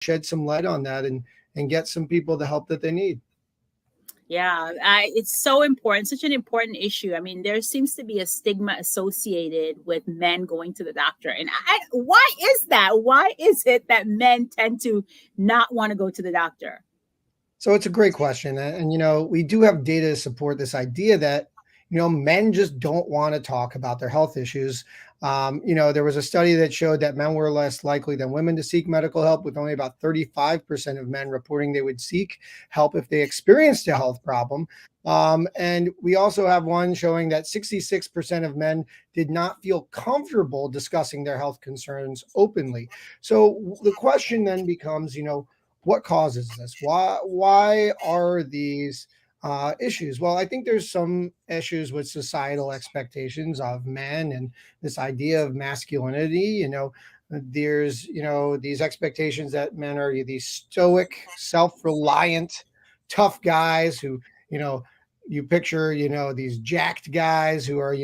shed some light on that and get some people the help that they need. Yeah, it's so important, such an important issue. I mean, there seems to be a stigma associated with men going to the doctor. And why is that? Why is it that men tend to not want to go to the doctor? So it's a great question. We do have data to support this idea that, men just don't want to talk about their health issues. There was a study that showed that men were less likely than women to seek medical help, with only about 35% of men reporting they would seek help if they experienced a health problem. And we also have one showing that 66% of men did not feel comfortable discussing their health concerns openly. So the question then becomes, what causes this? Why are these issues? Well, I think there's some issues with societal expectations of men and this idea of masculinity. There's these expectations that men are these stoic, self-reliant, tough guys who you picture these jacked guys who are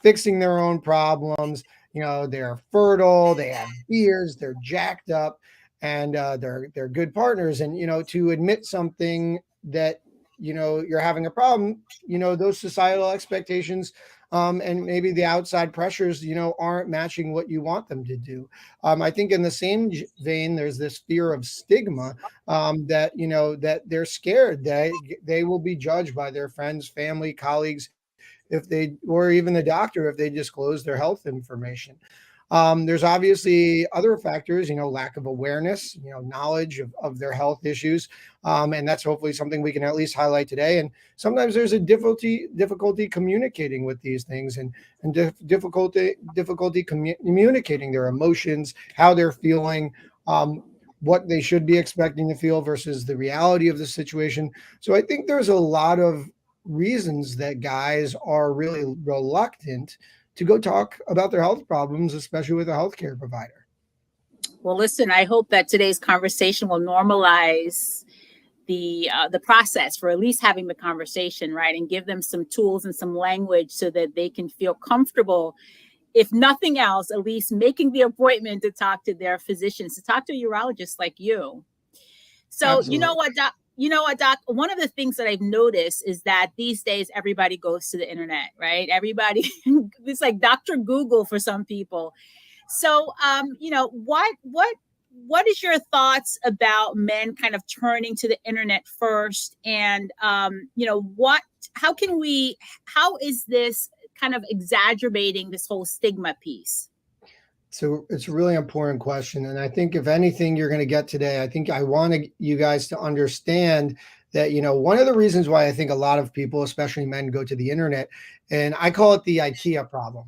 fixing their own problems. They're fertile, they have beards, they're jacked up, and they're good partners. And to admit something that you're having a problem, those societal expectations and maybe the outside pressures aren't matching what you want them to do. I think in the same vein, there's this fear of stigma, that they're scared that they will be judged by their friends, family, colleagues, or even the doctor, if they disclose their health information. There's obviously other factors, lack of awareness, knowledge of their health issues. And that's hopefully something we can at least highlight today. And sometimes there's a difficulty communicating with these things, and difficulty communicating their emotions, how they're feeling, what they should be expecting to feel versus the reality of the situation. So I think there's a lot of reasons that guys are really reluctant to go talk about their health problems, especially with a healthcare provider. Well, listen, I hope that today's conversation will normalize the process for at least having the conversation, right? And give them some tools and some language so that they can feel comfortable, if nothing else, at least making the appointment to talk to their physicians, to talk to a urologist like you. So, Absolutely. You know what, Doc? One of the things that I've noticed is that these days everybody goes to the internet, right? Everybody, it's like Dr. Google for some people. So, what is your thoughts about men kind of turning to the internet first? And, how is this kind of exacerbating this whole stigma piece? So it's a really important question. And I think if anything you're going to get today, I think I want you guys to understand that, one of the reasons why I think a lot of people, especially men, go to the internet, and I call it the IKEA problem,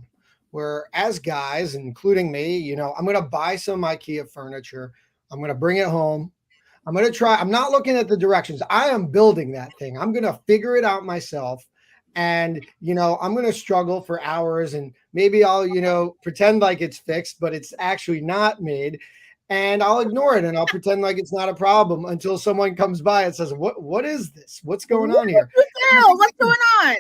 where as guys, including me, I'm going to buy some IKEA furniture. I'm going to bring it home. I'm going to try. I'm not looking at the directions. I am building that thing. I'm going to figure it out myself. And, I'm going to struggle for hours, and maybe I'll, pretend like it's fixed, but it's actually not made. And I'll ignore it and I'll pretend like it's not a problem until someone comes by and says, what is this? What's going on here? What's going on?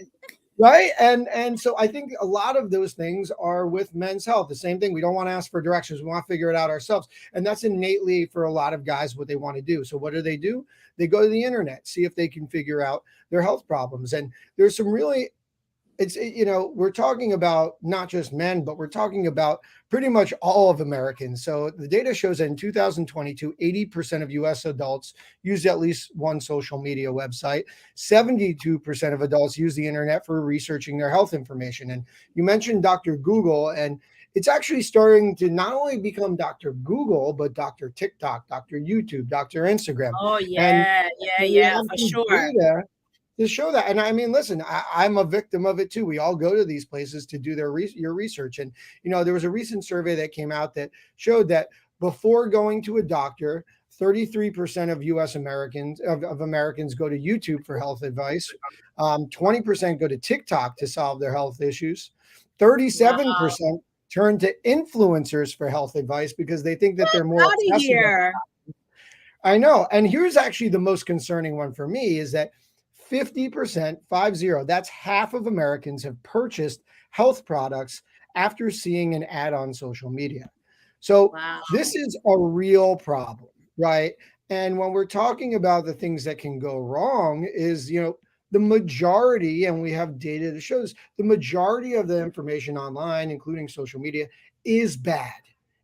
Right. And so I think a lot of those things are with men's health. The same thing. We don't want to ask for directions. We want to figure it out ourselves. And that's innately for a lot of guys what they want to do. So what do? They go to the internet, see if they can figure out their health problems. And there's some really, we're talking about not just men, but we're talking about pretty much all of Americans. So the data shows that in 2022, 80% of US adults used at least one social media website. 72% of adults use the internet for researching their health information. And you mentioned Dr. Google, and it's actually starting to not only become Dr. Google, but Dr. TikTok, Dr. YouTube, Dr. Instagram. Oh, yeah, for sure. To show that. And I mean, listen, I'm a victim of it too. We all go to these places to do your research. And, there was a recent survey that came out that showed that before going to a doctor, 33% of US Americans of Americans go to YouTube for health advice. 20% go to TikTok to solve their health issues. 37% turn to influencers for health advice because they think that they're more accessible. I know. And here's actually the most concerning one for me is that 50%, 50, that's half of Americans have purchased health products after seeing an ad on social media. So This is a real problem. right? And when we're talking about the things that can go wrong, is, the majority, and we have data that shows the majority of the information online, including social media, is bad.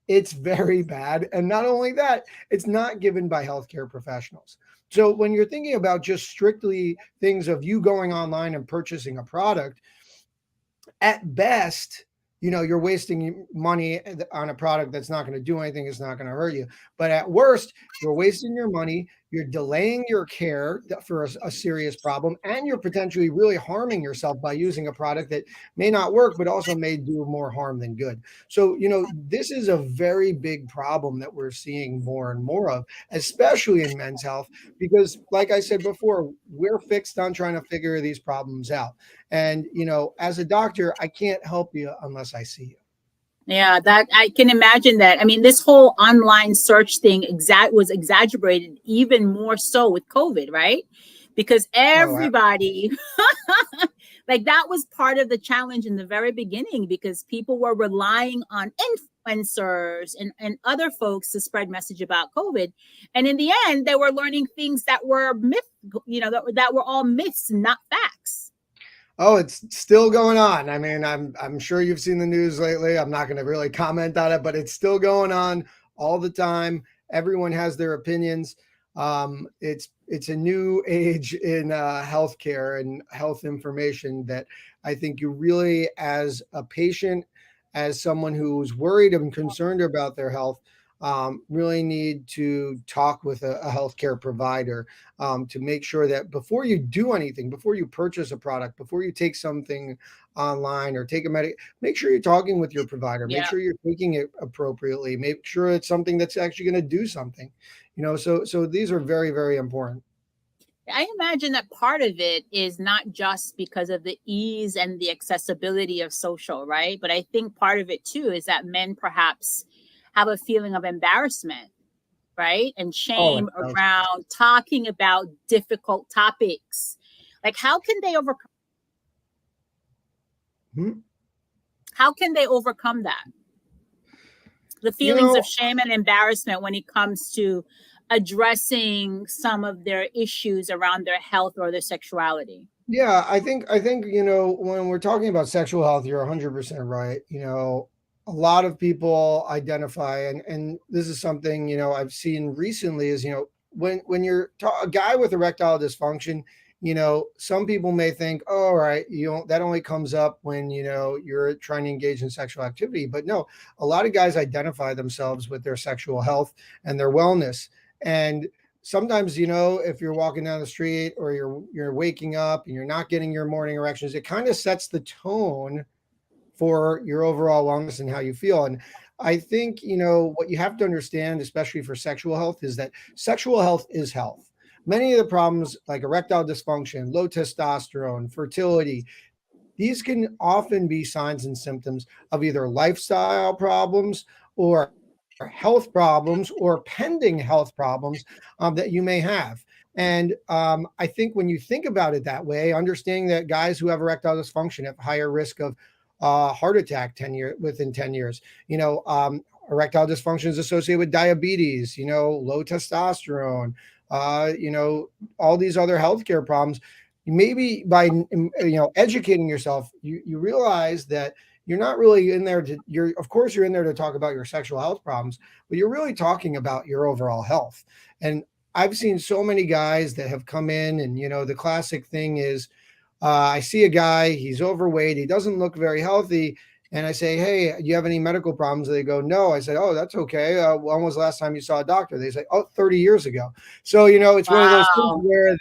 It's very bad. And not only that, it's not given by healthcare professionals. So when you're thinking about just strictly things of you going online and purchasing a product, at best, you're wasting money on a product that's not going to do anything. It's not going to hurt you. But at worst, you're wasting your money. You're delaying your care for a serious problem, and you're potentially really harming yourself by using a product that may not work, but also may do more harm than good. So, this is a very big problem that we're seeing more and more of, especially in men's health, because, like I said before, we're fixed on trying to figure these problems out. And, as a doctor, I can't help you unless I see you. Yeah, that I can imagine that. I mean, this whole online search thing was exaggerated even more so with COVID, right? Because Oh, everybody, like, that was part of the challenge in the very beginning, because people were relying on influencers and other folks to spread message about COVID. And in the end, they were learning things that were myth, that were all myths, not facts. oh, it's still going on. I mean, I'm sure you've seen the news lately. I'm not going to really comment on it, but it's still going on all the time. Everyone has their opinions. It's a new age in healthcare and health information that I think you really, as a patient, as someone who's worried and concerned about their health, really need to talk with a healthcare provider, to make sure that before you do anything, before you purchase a product, before you take something online or take a make sure you're talking with your provider. Make Yeah. sure you're taking it appropriately. Make sure it's something that's actually going to do something. So these are very, very important. I imagine that part of it is not just because of the ease and the accessibility of social, right? But I think part of it too is that men perhaps have a feeling of embarrassment, right? And Oh, shame around talking about difficult topics. Like, mhm. how can they overcome that? The you feelings of know, shame and embarrassment when it comes to addressing some of their issues around their health or their sexuality. Yeah, I think when we're talking about sexual health, you're 100% right. A lot of people identify, and this is something I've seen recently is when you're a guy with erectile dysfunction, some people may think, oh, all right, that only comes up when you're trying to engage in sexual activity, but no, a lot of guys identify themselves with their sexual health and their wellness. And sometimes if you're walking down the street or you're waking up and you're not getting your morning erections, it kind of sets the tone for your overall wellness and how you feel. And I think what you have to understand, especially for sexual health, is that sexual health is health. Many of the problems like erectile dysfunction, low testosterone, fertility, these can often be signs and symptoms of either lifestyle problems or health problems or pending health problems that you may have. And I think when you think about it that way, understanding that guys who have erectile dysfunction have higher risk of heart attack within 10 years, erectile dysfunction is associated with diabetes, low testosterone, all these other healthcare problems. Maybe by educating yourself, you realize that you're not really in there to you're of course you're in there to talk about your sexual health problems, but you're really talking about your overall health. And I've seen so many guys that have come in, and the classic thing is, I see a guy, he's overweight, he doesn't look very healthy. And I say, hey, do you have any medical problems? They go, no. I said, oh, that's okay. When was the last time you saw a doctor? They say, oh, 30 years ago. So, it's one of those things Wow. where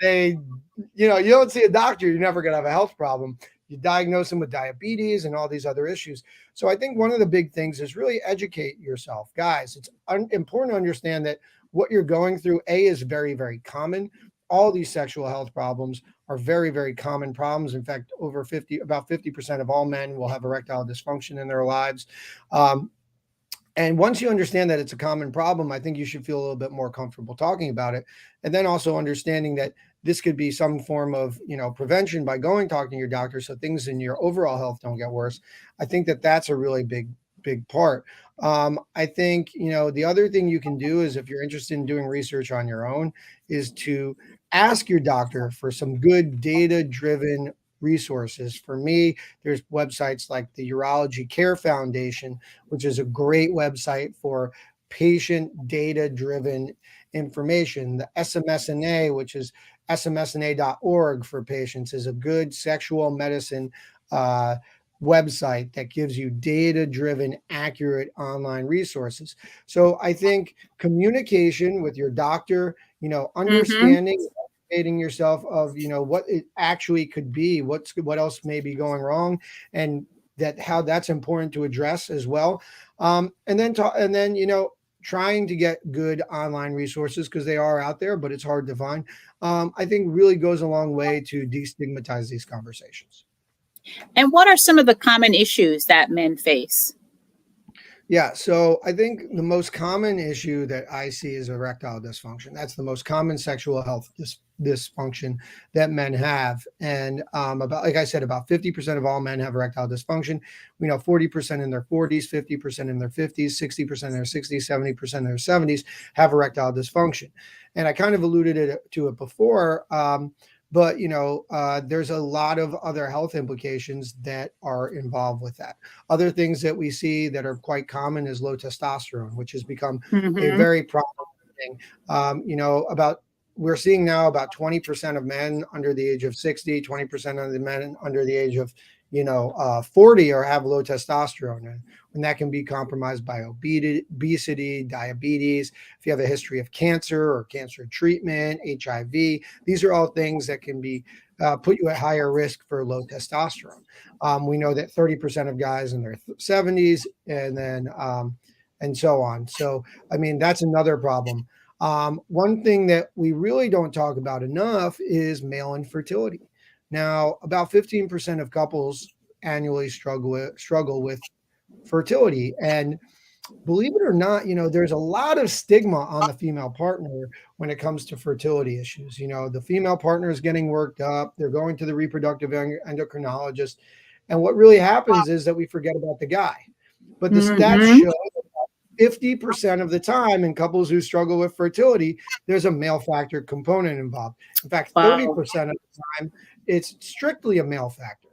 you don't see a doctor, you're never going to have a health problem. You diagnose them with diabetes and all these other issues. So I think one of the big things is really educate yourself. Guys, it's important to understand that what you're going through, A, is very, very common. All these sexual health problems are very, very common problems. In fact, about 50% of all men will have erectile dysfunction in their lives. Um, and once you understand that it's a common problem, I think you should feel a little bit more comfortable talking about it. And then also understanding that this could be some form of, prevention by talking to your doctor so things in your overall health don't get worse. I think that that's a really big, big part. I think, the other thing you can do is if you're interested in doing research on your own, is to ask your doctor for some good data driven resources. For me, there's websites like the Urology Care Foundation, which is a great website for patient data driven information. The SMSNA, which is smsna.org for patients, is a good sexual medicine uh, website that gives you data driven, accurate online resources. So I think communication with your doctor, Mm-hmm. understanding, educating yourself of, what it actually could be, what else may be going wrong, and that how that's important to address as well. And then, trying to get good online resources because they are out there, but it's hard to find. I think really goes a long way to destigmatize these conversations. And what are some of the common issues that men face? Yeah, so I think the most common issue that I see is erectile dysfunction. That's the most common sexual health dysfunction that men have, and about like I said, about 50% of all men have erectile dysfunction. We know 40% in their 40s, 50% in their 50s, 60% in their 60s, 70% in their 70s have erectile dysfunction. And I kind of to it before. But there's a lot of other health implications that are involved with that. Other things that we see that are quite common is low testosterone, which has become a Mm-hmm. very prominent thing. About we're seeing now about 20% of men under the age of 60, 20% of the men under the age of 40 or have low testosterone, and that can be compromised by obesity, diabetes, if you have a history of cancer or cancer treatment, HIV. These are all things that can be put you at higher risk for low testosterone. We know that 30% of guys in their 70s, and so on. So, I mean, that's another problem. One thing that we really don't talk about enough is male infertility. Now, about 15% of couples annually struggle with fertility, and believe it or not, there's a lot of stigma on the female partner when it comes to fertility issues. The female partner is getting worked up, they're going to the reproductive endocrinologist. And what really happens is that we forget about the guy. But the stats Mm-hmm. show 50% of the time in couples who struggle with fertility, there's a male factor component involved. In fact, Wow. 30% of the time, it's strictly a male factor.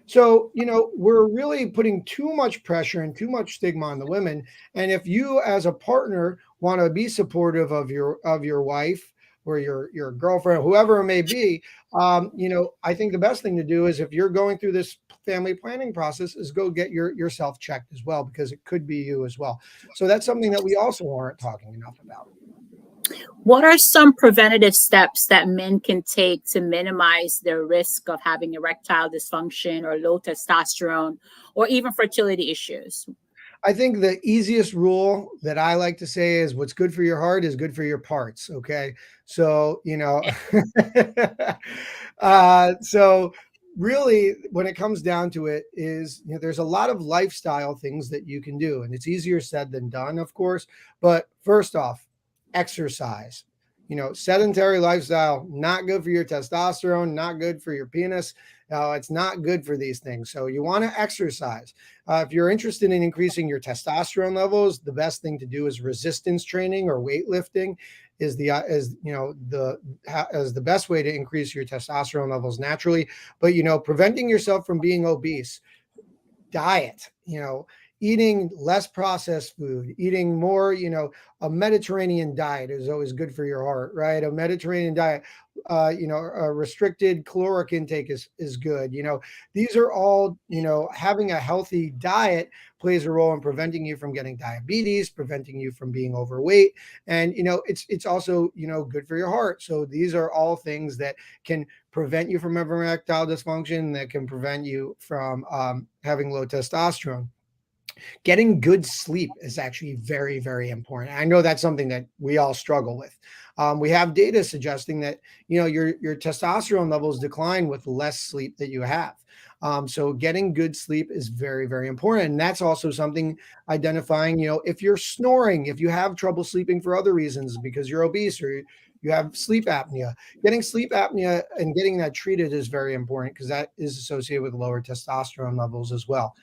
So, we're really putting too much pressure and too much stigma on the women. And if you as a partner want to be supportive of your wife or your girlfriend, whoever it may be, I think the best thing to do is if you're going through this family planning process is go get yourself checked as well, because it could be you as well. So that's something that we also aren't talking enough about. What are some preventative steps that men can take to minimize their risk of having erectile dysfunction or low testosterone or even fertility issues? I think the easiest rule that I like to say is what's good for your heart is good for your parts. Okay. So, so really when it comes down to it is, there's a lot of lifestyle things that you can do, and it's easier said than done, of course. But first off, exercise. Sedentary lifestyle, not good for your testosterone, not good for your penis. It's not good for these things. So you want to exercise. If you're interested in increasing your testosterone levels, the best thing to do is resistance training or weightlifting is the best way to increase your testosterone levels naturally. But preventing yourself from being obese, diet, eating less processed food, eating more, a Mediterranean diet is always good for your heart, right? A Mediterranean diet, a restricted caloric intake is good. These are all, having a healthy diet plays a role in preventing you from getting diabetes, preventing you from being overweight. And, it's also, good for your heart. So these are all things that can prevent you from having erectile dysfunction, that can prevent you from having low testosterone. Getting good sleep is actually very, very important. I know that's something that we all struggle with. We have data suggesting that your testosterone levels decline with less sleep that you have. So getting good sleep is very, very important. And that's also something identifying, if you're snoring, if you have trouble sleeping for other reasons because you're obese or you have sleep apnea, getting sleep apnea and getting that treated is very important because that is associated with lower testosterone levels as well.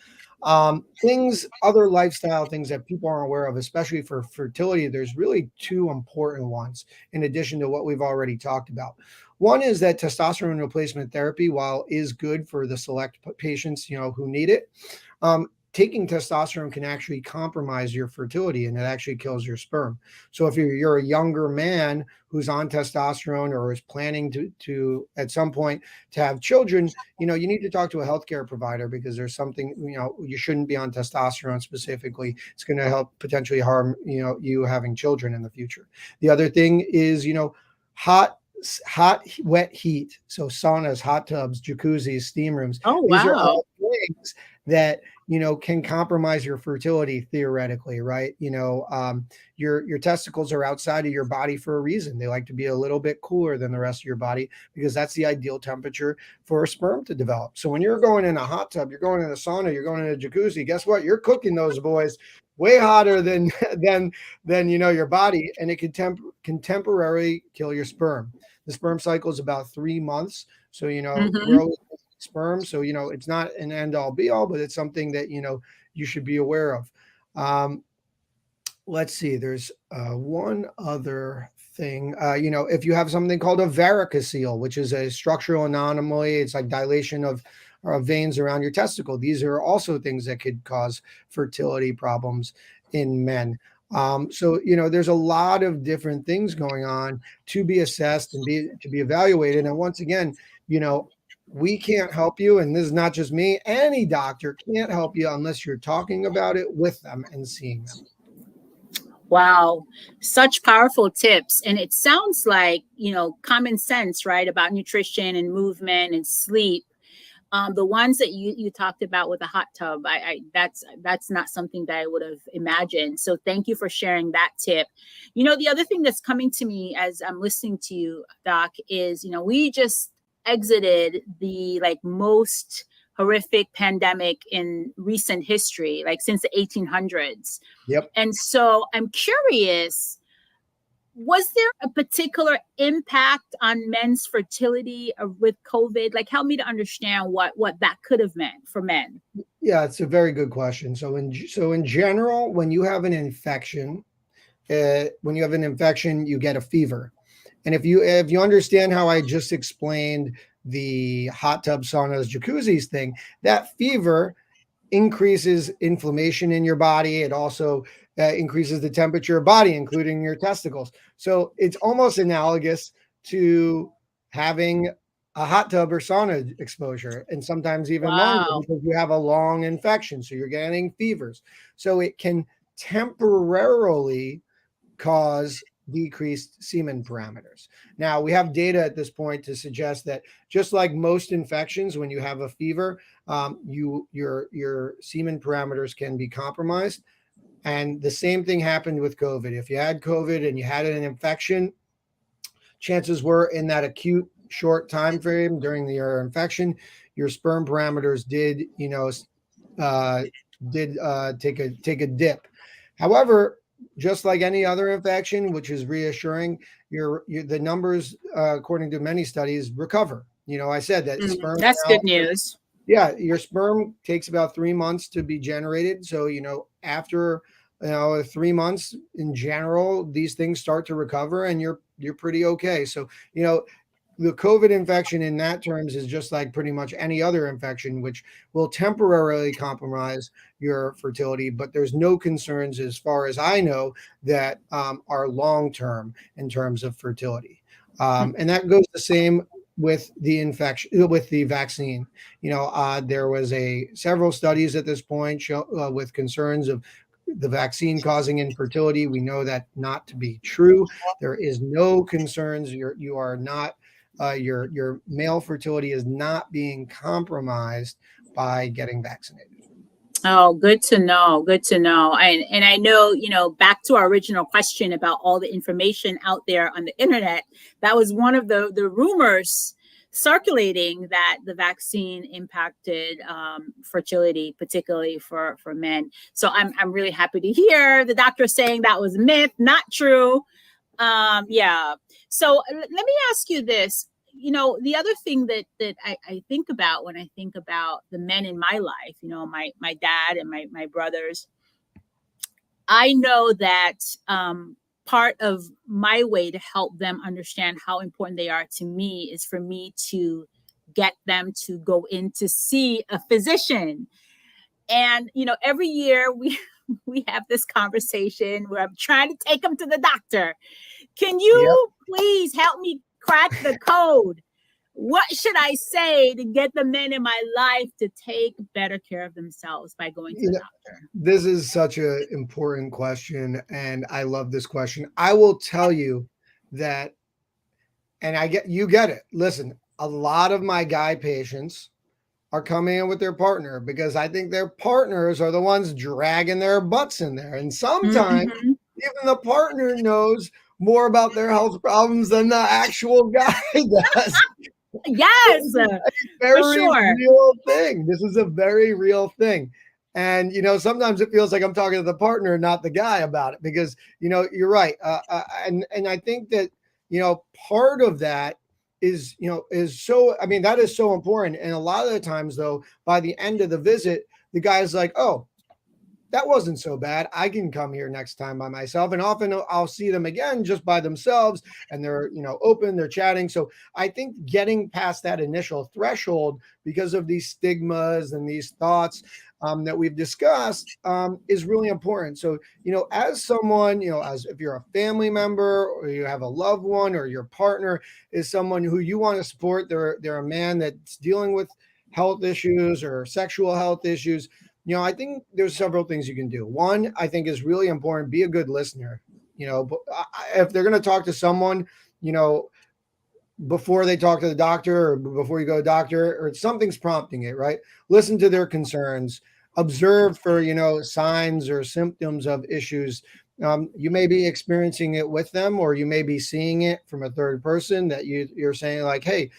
Other lifestyle things that people aren't aware of, especially for fertility, there's really two important ones in addition to what we've already talked about. One is that testosterone replacement therapy, while is good for the select patients, who need it, taking testosterone can actually compromise your fertility, and it actually kills your sperm. So if you're a younger man who's on testosterone or is planning to at some point to have children, you need to talk to a healthcare provider, because there's something, you shouldn't be on testosterone specifically. It's going to help potentially harm, you having children in the future. The other thing is, hot wet heat. So saunas, hot tubs, jacuzzis, steam rooms. Oh, These are wow. all things that can compromise your fertility theoretically, right? Your testicles are outside of your body for a reason. They like to be a little bit cooler than the rest of your body, because that's the ideal temperature for a sperm to develop. So when you're going in a hot tub, you're going in a sauna, you're going in a jacuzzi, guess what? You're cooking those boys way hotter than your body, and it can temporarily kill your sperm. The sperm cycle is about 3 months. So, we're Hmm. always sperm. So, it's not an end all be all, but it's something that, you should be aware of. Let's see, there's one other thing. If you have something called a varicocele, which is a structural anomaly, it's like dilation of veins around your testicle. These are also things that could cause fertility problems in men. So there's a lot of different things going on to be assessed and to be evaluated. And once again, we can't help you, and this is not just me. Any doctor can't help you unless you're talking about it with them and seeing them. Wow, such powerful tips. And it sounds like, common sense, right? About nutrition and movement and sleep. The ones that you talked about with the hot tub, that's not something that I would have imagined. So thank you for sharing that tip. The other thing that's coming to me as I'm listening to you, Doc, is we just exited the most horrific pandemic in recent history, like since the 1800s. Yep. And so I'm curious, was there a particular impact on men's fertility with COVID? Like, help me to understand what that could have meant for men. Yeah, it's a very good question. So in general, when you have an infection, you get a fever. And if you understand how I just explained the hot tub, saunas, jacuzzis thing, that fever increases inflammation in your body. It also increases the temperature of body, including your testicles. So it's almost analogous to having a hot tub or sauna exposure, and sometimes even longer, Wow. because you have a long infection. So you're getting fevers. So it can temporarily cause decreased semen parameters. Now, we have data at this point to suggest that just like most infections, when you have a fever, your semen parameters can be compromised. And the same thing happened with COVID. If you had COVID and you had an infection, chances were in that acute short time frame during your infection, your sperm parameters did, take a dip. However, just like any other infection, which is reassuring, the numbers, according to many studies, recover. I said that sperm That's now, good news. yeah, your sperm takes about 3 months to be generated. So, after 3 months in general, these things start to recover, and you're pretty okay. So, the COVID infection in that terms is just like pretty much any other infection, which will temporarily compromise your fertility, but there's no concerns, as far as I know, that are long term in terms of fertility. And that goes the same with the infection, with the vaccine. There was several studies at this point with concerns of the vaccine causing infertility. We know that not to be true. There is no concerns. You are not your male fertility is not being compromised by getting vaccinated. Oh, good to know. Good to know. And I know, back to our original question about all the information out there on the internet, that was one of the rumors circulating, that the vaccine impacted fertility, particularly for men. So I'm really happy to hear the doctor saying that was myth, not true. Yeah. So let me ask you this. the other thing that I think about when I think about the men in my life, my dad and my brothers, I know that part of my way to help them understand how important they are to me is for me to get them to go in to see a physician. And every year we we have this conversation where I'm trying to take them to the doctor. Can Yep. you please help me crack the code? What should I say to get the men in my life to take better care of themselves by going to You the know, doctor? this is such an important question, and I love this question. I will tell you that, and you get it. Listen, a lot of my guy patients are coming in with their partner because I think their partners are the ones dragging their butts in there. And sometimes Mm-hmm. even the partner knows more about their health problems than the actual guy does. Yes, for Very sure. real thing. This is a very real thing. And sometimes it feels like I'm talking to the partner, not the guy, about it because you're right. And I think that part of that is so. I mean, that is so important. And a lot of the times, though, by the end of the visit, the guy's like, "Oh, that wasn't so bad. I can come here next time by myself." And often I'll see them again just by themselves and they're, open, they're chatting. So I think getting past that initial threshold because of these stigmas and these thoughts that we've discussed is really important. So, as someone, as if you're a family member or you have a loved one or your partner is someone who you want to support, they're a man that's dealing with health issues or sexual health issues. I think there's several things you can do. One, I think is really important. Be a good listener. If they're going to talk to someone, you know, before they talk to the doctor or before you go to the doctor or something's prompting it, right? Listen to their concerns, observe for, signs or symptoms of issues. You may be experiencing it with them, or you may be seeing it from a third person that you're saying like, hey,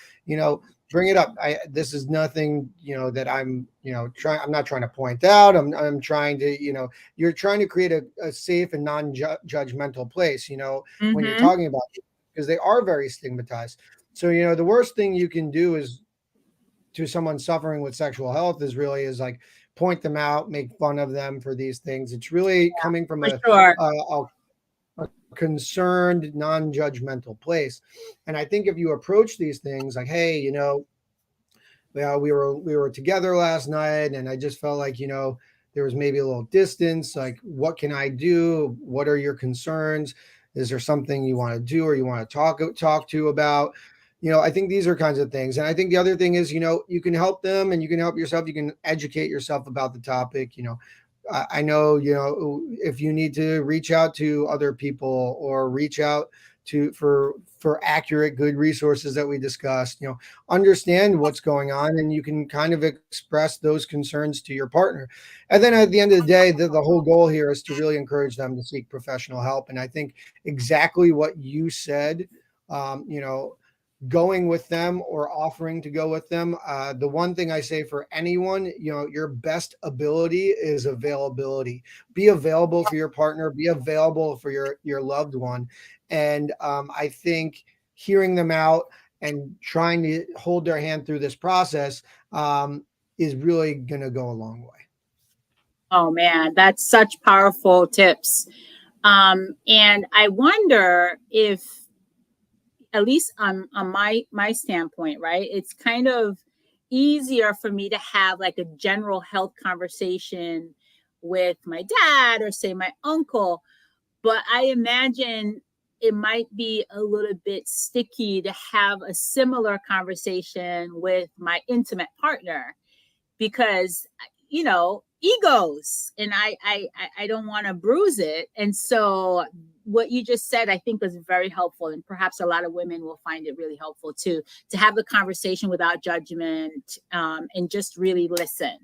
bring it up. This is nothing, that I'm, trying. I'm not trying to point out. I'm trying to, you're trying to create a safe and non-judgmental place, when you're Mm-hmm. talking about it, because they are very stigmatized. So, the worst thing you can do is to someone suffering with sexual health is like point them out, make fun of them for these things. It's really coming from For sure. a concerned, non-judgmental place. And I think if you approach these things like, hey, yeah, we were together last night, and I just felt like there was maybe a little distance. Like, what can I do? What are your concerns? Is there something you want to do or you want to talk to about? I think these are kinds of things. And I think the other thing is, you can help them and you can help yourself. You can educate yourself about the topic. I know, if you need to reach out to other people or reach out to for accurate, good resources that we discussed, understand what's going on, and you can kind of express those concerns to your partner. And then at the end of the day, the whole goal here is to really encourage them to seek professional help. And I think exactly what you said, um, you know, going with them or offering to go with them. The one thing I say for anyone, your best ability is availability. Be available for your partner, be available for your loved one. And I think hearing them out and trying to hold their hand through this process is really going to go a long way. Oh man, that's such powerful tips. And I wonder if, at least on my standpoint, right, it's kind of easier for me to have like a general health conversation with my dad or say my uncle, but I imagine it might be a little bit sticky to have a similar conversation with my intimate partner because egos, and I don't want to bruise it. And so what you just said I think was very helpful, and perhaps a lot of women will find it really helpful too, to have the conversation without judgment, and just really listen.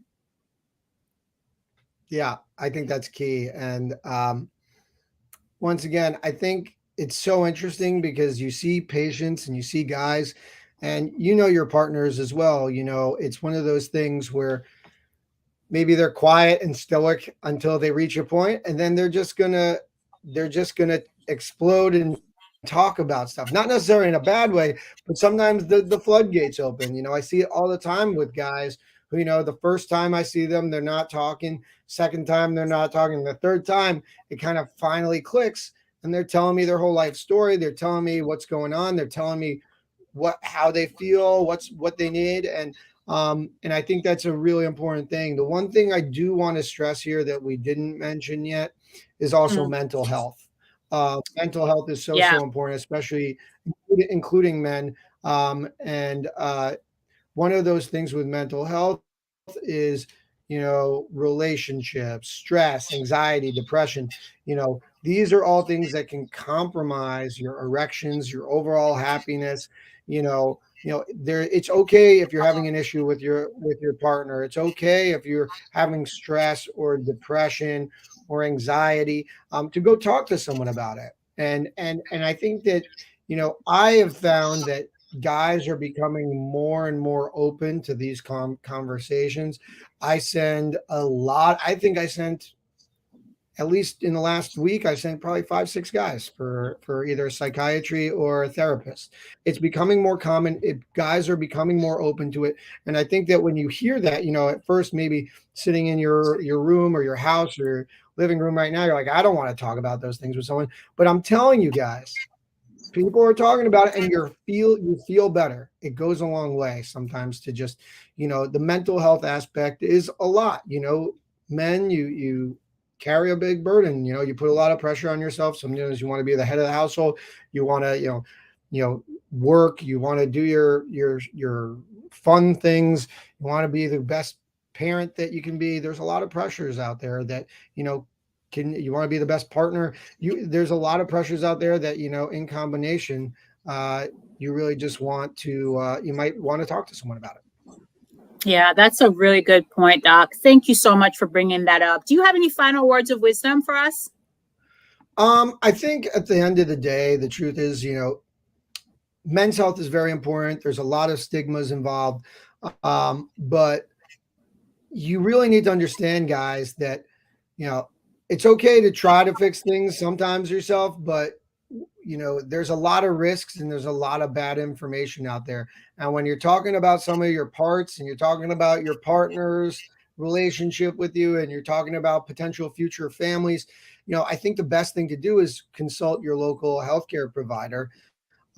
Yeah, I think that's key. And once again, I think it's so interesting because you see patients and you see guys and your partners as well. It's one of those things where maybe they're quiet and stoic until they reach a point, and then they're just gonna explode into talk about stuff, not necessarily in a bad way, but sometimes the floodgates open. I see it all the time with guys who, the first time I see them, they're not talking. Second time, they're not talking. The third time, it kind of finally clicks and they're telling me their whole life story. They're telling me what's going on. They're telling me how they feel, what they need. And I think that's a really important thing. The one thing I do want to stress here that we didn't mention yet is also Mm, mental health. Mental health is so yeah. so important, especially including men. And one of those things with mental health is, relationships, stress, anxiety, depression. These are all things that can compromise your erections, your overall happiness. There, it's okay if you're having an issue with your partner. It's okay if you're having stress or depression or anxiety, to go talk to someone about it. And I think that, I have found that guys are becoming more and more open to these conversations. I send a lot. I think I sent, at least in the last week, I sent probably 5, 6 guys for either psychiatry or a therapist. It's becoming more common. Guys are becoming more open to it, and I think that when you hear that, at first maybe sitting in your room or your house or living room right now, you're like, I don't want to talk about those things with someone. But I'm telling you guys, people are talking about it and you feel better. It goes a long way sometimes to just, the mental health aspect is a lot. Men, you carry a big burden. You put a lot of pressure on yourself. Sometimes you want to be the head of the household. You want to, work. You want to do your fun things. You want to be the best parent that you can be. There's a lot of pressures out there that, you want to be the best partner. There's a lot of pressures out there that, in combination, uh you really just want to, you might want to talk to someone about it. Yeah, that's a really good point, Doc. Thank you so much for bringing that up. Do you have any final words of wisdom for us? I think at the end of the day, the truth is, men's health is very important. There's a lot of stigmas involved, but you really need to understand, guys, that, you know it's okay to try to fix things sometimes yourself, but there's a lot of risks and there's a lot of bad information out there. And when you're talking about some of your parts and you're talking about your partner's relationship with you and you're talking about potential future families, I think the best thing to do is consult your local healthcare provider,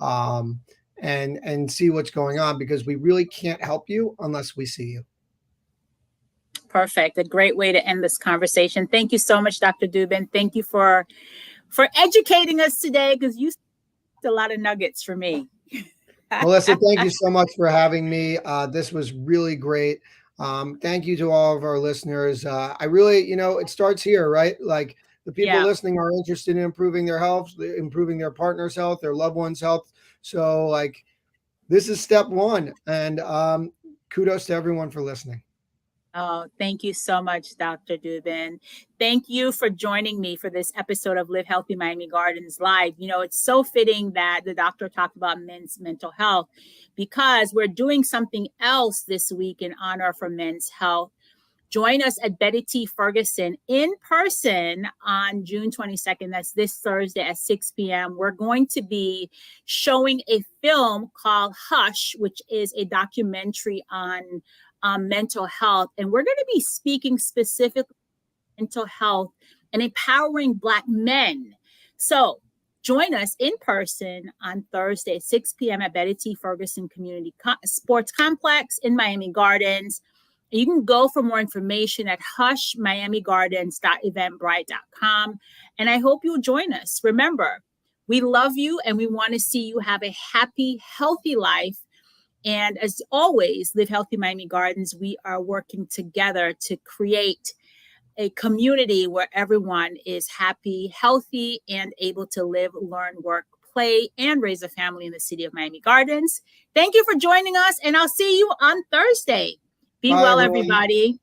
um, and see what's going on, because we really can't help you unless we see you. Perfect. A great way to end this conversation. Thank you so much, Dr. Dubin. Thank you for educating us today, because you a lot of nuggets for me. Melissa, thank you so much for having me. This was really great. Thank you to all of our listeners. I really, it starts here, right? Like, the people Yeah. listening are interested in improving their health, improving their partner's health, their loved one's health. So, like, this is step one. And kudos to everyone for listening. Oh, thank you so much, Dr. Dubin. Thank you for joining me for this episode of Live Healthy Miami Gardens Live. It's so fitting that the doctor talked about men's mental health, because we're doing something else this week in honor for men's health. Join us at Betty T. Ferguson in person on June 22nd. That's this Thursday at 6 p.m. We're going to be showing a film called Hush, which is a documentary on mental health. And we're going to be speaking specifically mental health and empowering Black men. So join us in person on Thursday at 6 p.m. at Betty T. Ferguson Community Sports Complex in Miami Gardens. You can go for more information at hushmiamigardens.eventbrite.com. And I hope you'll join us. Remember, we love you and we want to see you have a happy, healthy life. And as always, Live Healthy Miami Gardens, we are working together to create a community where everyone is happy, healthy, and able to live, learn, work, play, and raise a family in the city of Miami Gardens. Thank you for joining us, and I'll see you on Thursday. Be Bye, well, everyone. everybody.